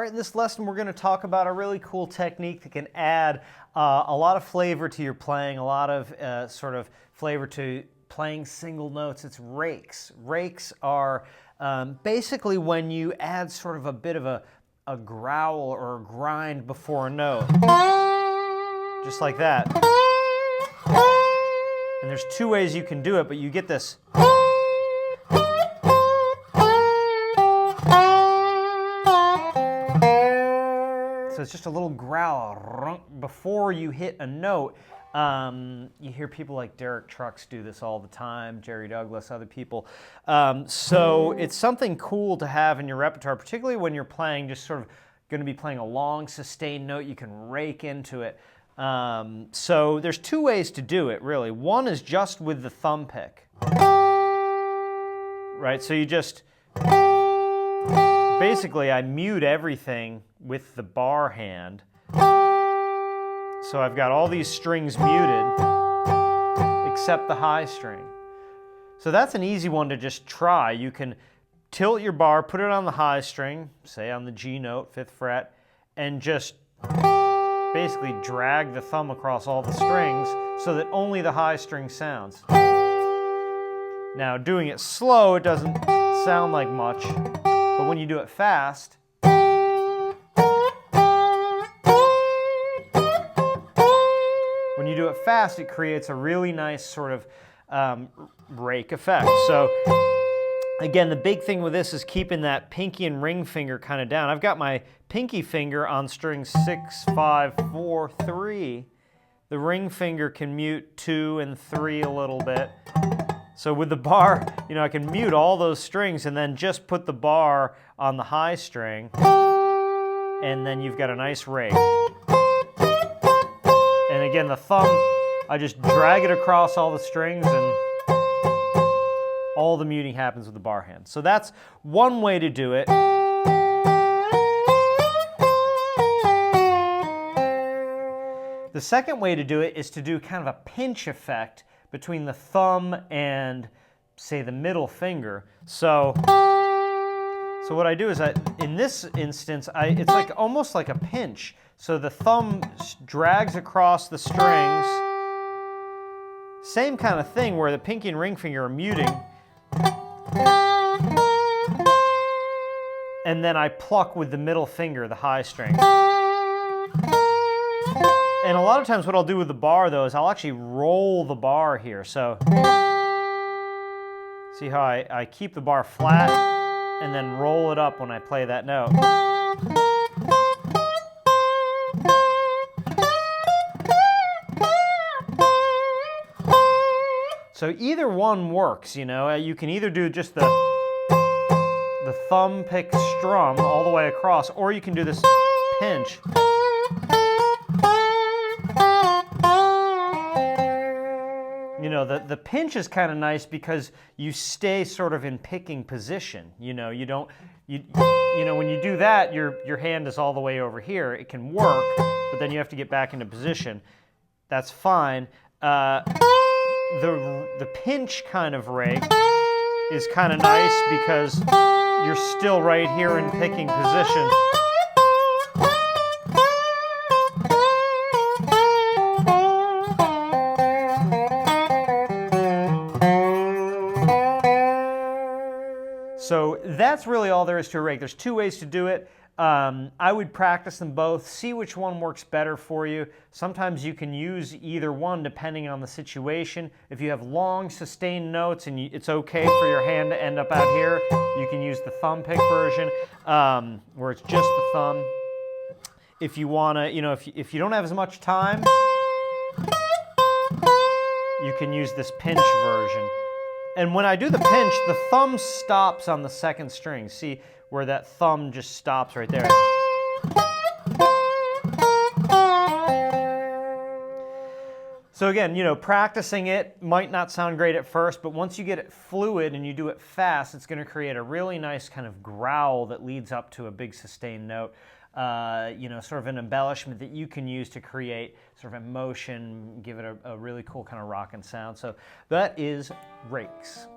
right, in this lesson we're going to talk about a really cool technique that can add a lot of flavor to your playing, a lot of sort of flavor to playing single notes. It's rakes. Rakes are basically when you add sort of a bit of a growl or a grind before a note. Just like that. And there's two ways you can do it, but you get this. So it's just a little growl before you hit a note. You hear people like Derek Trucks do this all the time, Jerry Douglas, other people. So it's something cool to have in your repertoire, particularly when you're playing, just sort of going to be playing a long sustained note. You can rake into it. So there's two ways to do it, really. One is just with the thumb pick. Right, so you just, basically I mute everything with the bar hand. So I've got all these strings muted, except the high string. So that's an easy one to just try. You can tilt your bar, put it on the high string, say on the G note, 5th fret, and just basically drag the thumb across all the strings so that only the high string sounds. Now, doing it slow, it doesn't sound like much, but when you do it fast, it creates a really nice sort of rake effect. So again, the big thing with this is keeping that pinky and ring finger kind of down. I've got my pinky finger on string 6, 5, 4, 3. The ring finger can mute 2 and 3 a little bit. So with the bar, you know, I can mute all those strings and then just put the bar on the high string, and then you've got a nice rake. And again, the thumb, I just drag it across all the strings and all the muting happens with the bar hand. So that's one way to do it. The second way to do it is to do kind of a pinch effect between the thumb and, say, the middle finger. So what I do is, in this instance, it's like almost like a pinch. So the thumb drags across the strings. Same kind of thing where the pinky and ring finger are muting. And then I pluck with the middle finger, the high string. And a lot of times what I'll do with the bar, though, is I'll actually roll the bar here. So see how I keep the bar flat and then roll it up when I play that note. So either one works, you know. You can either do just the thumb pick strum all the way across, or you can do this pinch. You know, the pinch is kind of nice because you stay sort of in picking position. You know, you don't, you know, when you do that, your hand is all the way over here. It can work, but then you have to get back into position. That's fine. The pinch kind of rake is kind of nice because you're still right here in picking position. So that's really all there is to a rake. There's two ways to do it. I would practice them both, see which one works better for you. Sometimes you can use either one depending on the situation. If you have long sustained notes and it's okay for your hand to end up out here, you can use the thumb pick version where it's just the thumb. If you want to, you know, if you don't have as much time, you can use this pinch version. And when I do the pinch, the thumb stops on the second string. See where that thumb just stops right there. So again, you know, practicing it might not sound great at first, but once you get it fluid and you do it fast, it's going to create a really nice kind of growl that leads up to a big sustained note. You know, sort of an embellishment that you can use to create sort of emotion, give it a really cool kind of rockin' sound. So that is Rakes.